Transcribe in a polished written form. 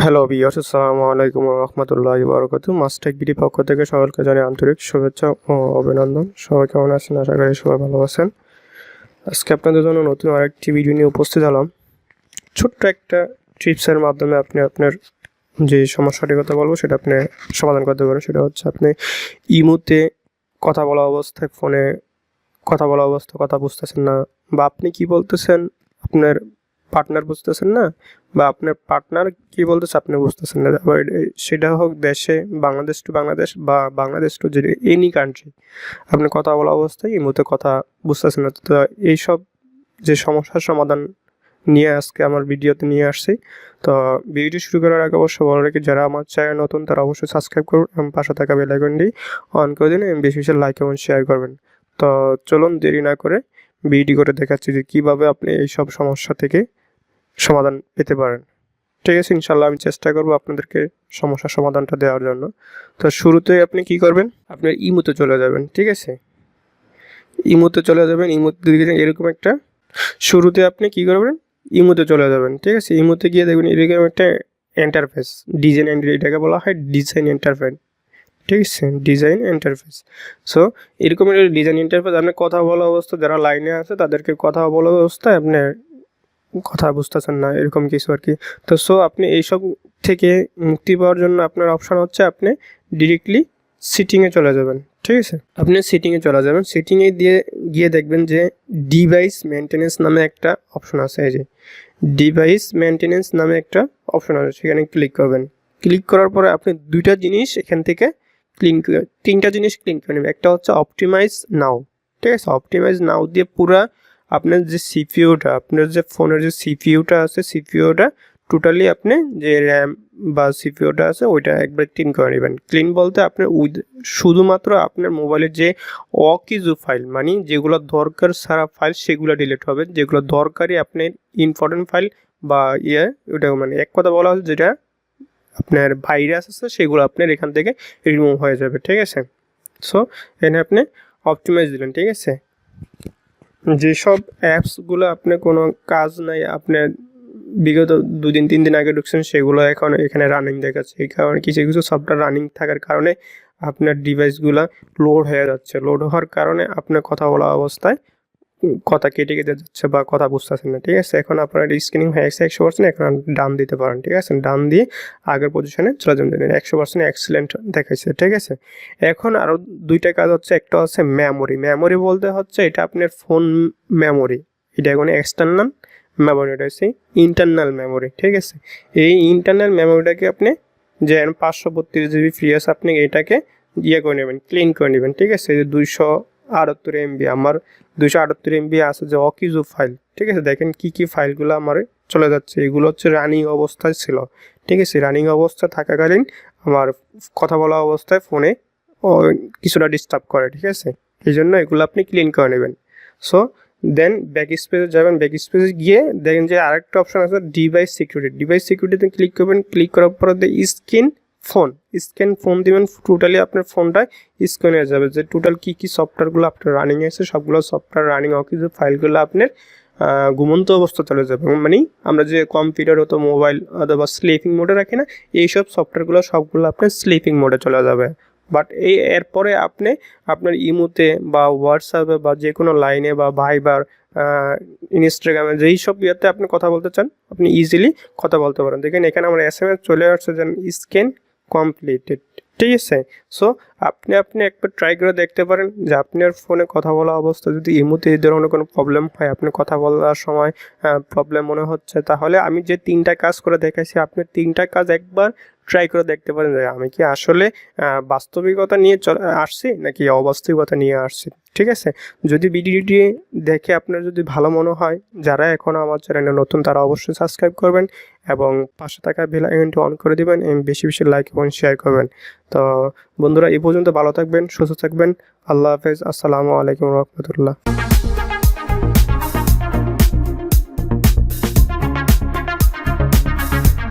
Hello viewers, আসসালামু আলাইকুম ওয়া রাহমাতুল্লাহি ওয়া বারাকাতুহু। মাস্টার বিডি পক্ষ থেকে সকলকে জানাই আন্তরিক শুভেচ্ছা ও অভিনন্দন। সবাই কেমন আছেন? আশা করি সবাই ভালো আছেন। আজকে আপনাদের জন্য নতুন আরেকটি ভিডিও নিয়ে উপস্থিত হলাম। ছোট্ট একটা টিপসের মাধ্যমে আপনি আপনার যে সমস্যাটির কথা বলবো সেটা আপনি সমাধান করতে পারেন। সেটা হচ্ছে আপনি ইমোতে কথা বলা অবস্থায়, ফোনে কথা বলা অবস্থায় কথা বুঝতেছেন না, বা আপনি কি বলতেছেন আপনার পার্টনার বুঝতেছেন না, বা আপনার পার্টনার কি বলতেছে আপনি বুঝতেছেন না। আবার সেটা হোক দেশে, বাংলাদেশ টু বাংলাদেশ বা বাংলাদেশ টু যে এনি কান্ট্রি, আপনি কথা বলা অবস্থায় এই মুহূর্তে কথা বুঝতেছেন না। তো এইসব যে সমস্যার সমাধান নিয়ে আজকে আমার ভিডিওতে নিয়ে আসছি। তো ভিডিওটি শুরু করার আগে অবশ্যই বলে রাখি, যারা আমার চ্যানেল নতুন তারা অবশ্যই সাবস্ক্রাইব করুন এবং পাশে থাকা বেল আইকনটি অন করে দিন এবং বেশি বেশি লাইক এবং শেয়ার করবেন। তো চলুন দেরি না করে ভিডিও করে দেখাচ্ছি যে কীভাবে আপনি এইসব সমস্যা থেকে সমাধান পেতে পারেন। ঠিক আছে, ইনশাল্লাহ আমি চেষ্টা করবো আপনাদেরকে সমস্যার সমাধানটা দেওয়ার জন্য। তো শুরুতেই আপনি কি করবেন, আপনার ইমোতে চলে যাবেন। ঠিক আছে, ইমোতে চলে যাবেন। ইমোতে দিকে এরকম একটা, শুরুতে আপনি কি করবেন, ইমোতে চলে যাবেন। ঠিক আছে, ইমোতে গিয়ে দেখবেন এরকম একটা ইন্টারফেস, ডিজাইন, এটাকে বলা হয় ডিজাইন ইন্টারফেস। ঠিক আছে, ডিজাইন ইন্টারফেস। সো এরকম একটা ডিজাইন ইন্টারফেস, আপনি কথা বলা অবস্থা যারা লাইনে আছে তাদেরকে কথা বলা অবস্থায় আপনি কথা বুঝতেছেন না, এরকম কিছু আর কি। তো আপনি এইসব থেকে মুক্তি পাওয়ার জন্য আপনার অপশান হচ্ছে আপনি ডিরেক্টলি সিটিংয়ে চলে যাবেন। ঠিক আছে, আপনি সিটিংয়ে চলে যাবেন। সিটিংয়ে গিয়ে দেখবেন যে ডিভাইস মেনটেন্যান্স নামে একটা অপশন আছে। এই যে ডিভাইস মেনটেন্যান্স নামে একটা অপশন আছে, সেখানে ক্লিক করবেন। ক্লিক করার পরে আপনি দুইটা জিনিস এখান থেকে তিনটা জিনিস ক্লিন করে নেবেন। একটা হচ্ছে অপটিমাইজ নাও। ঠিক আছে, অপটিমাইজ নাও দিয়ে পুরা আপনার যে সিপিইউটা, আপনার যে ফোনের যে সিপিইউটা আছে, সিপিইউটা টোটালি আপনি যে র্যাম বা সিপিইউটা আছে ওইটা একবার ক্লিন করে নেবেন। ক্লিন বলতে আপনার শুধুমাত্র আপনার মোবাইলের যে অকিজু ফাইল, মানে যেগুলো দরকার ছাড়া ফাইল সেগুলো ডিলিট হবে, যেগুলো দরকারি আপনার ইম্পর্টেন্ট ফাইল বা ওটা, মানে এক কথা বলা হচ্ছে যেটা আপনার ভাইরাস আছে সেগুলো আপনার এখান থেকে রিমুভ হয়ে যাবে। ঠিক আছে, সো এখানে আপনি অপটিমাইজ দিলেন। ঠিক আছে, যেসব অ্যাপসগুলো আপনার কোনো কাজ নাই, আপনার বিগত 2-3 দিন আগে ঢুকছেন সেগুলো এখন এখানে রানিং দেখাচ্ছে। এই কারণে কিছু কিছু সফটওয়্যার রানিং থাকার কারণে আপনার ডিভাইসগুলো লোড হয়ে যাচ্ছে। লোড হওয়ার কারণে আপনার কথা বলা অবস্থায় কথা কেটে যাচ্ছে বা কথা বুঝতেছেন না। ঠিক আছে, এখন আপনার স্ক্রিনিং হয়ে গেছে 100%, এখন ডান দিতে পারেন। ঠিক আছে, ডান দিয়ে আগের পজিশনে চলে যাবেন। 100% এক্সিলেন্ট দেখাইছে। ঠিক আছে, এখন আরও দুইটা কাজ হচ্ছে। একটা হচ্ছে মেমোরি। মেমোরি বলতে হচ্ছে এটা আপনার ফোন মেমোরি, এটা কোনো এক্সটার্নাল মেমোরি, এটা হচ্ছে ইন্টারনাল মেমোরি। ঠিক আছে, এই ইন্টারনাল মেমোরিটাকে আপনি যে 532 GB ফ্রি আছে, আপনি এটাকে করে নেবেন, ক্লিন করে নেবেন। ঠিক আছে, যে 278 MB, আমার 278 MB আছে যে অকিজু ফাইল। ঠিক আছে, দেখেন কি কি ফাইলগুলো আমার চলে যাচ্ছে। এগুলো হচ্ছে রানিং অবস্থায় ছিল। ঠিক আছে, রানিং অবস্থা থাকাকালীন আমার কথা বলা অবস্থায় ফোনে কিছুটা ডিস্টার্ব করে। ঠিক আছে, এই জন্য এগুলো আপনি ক্লিন করে নেবেন। সো দেন ব্যাক স্পেসে যাবেন। ব্যাক স্পেসে গিয়ে দেখেন যে আরেকটা অপশন আছে ডিভাইস সিকিউরিটি। ডিভাইস সিকিউরিটিতে ক্লিক করবেন। ক্লিক করার পর স্ক্যান ফোন দিবেন। টোটালি আপনার ফোনটা স্ক্যান হয়ে যাবে যে টোটাল কী কী সফটওয়্যারগুলো আপনার রানিং আছে, সবগুলো সফটওয়্যার রানিং অকিজু ফাইলগুলো আপনার ঘুমন্ত অবস্থা চলে যাবে। মানে আমরা যে কম্পিউটার হতো, মোবাইল অথবা স্লিপিং মোডে রাখি না, এইসব সফটওয়্যারগুলো সবগুলো আপনার স্লিপিং মোডে চলে যাবে। বাট এরপরে আপনি আপনার ইমোতে বা হোয়াটসঅ্যাপে বা যে কোনো লাইনে বা ভাইবার, ইনস্টাগ্রামে যেই সব ইয়েতে আপনি কথা বলতে চান, আপনি ইজিলি কথা বলতে পারেন। দেখেন এখানে আমার SMS চলে আসছে যে স্ক্যান কমপ্লিটেড। ঠিক আছে, সো আপনি একবার ট্রাই করে দেখতে পারেন যে আপনার ফোনে কথা বলা অবস্থা যদি ইমোতে এই ধরনের কোনো প্রবলেম হয়, আপনি কথা বলার সময় প্রবলেম মনে হচ্ছে, তাহলে আমি যে 3টা কাজ করে দেখাইছি আপনি 3টা কাজ একবার ট্রাই করে দেখতে পারেন যে আমি কি আসলে বাস্তবিকতা নিয়ে আসছি নাকি অবাস্তবিকতা নিয়ে আসছি। ঠিক আছে, যদি ভিডিওটি দেখে আপনার যদি ভালো মনে হয়, যারা এখন আমার চ্যানেলে নতুন তারা অবশ্যই সাবস্ক্রাইব করবেন এবং পাশে থাকা বেল আইকনটি অন করে দেবেন এবং বেশি বেশি লাইক এবং শেয়ার করবেন। তো বন্ধুরা, এই পর্যন্ত ভালো থাকবেন, সুস্থ থাকবেন। আল্লাহ হাফেজ, আসসালামু আলাইকুম রহমতুল্লাহ।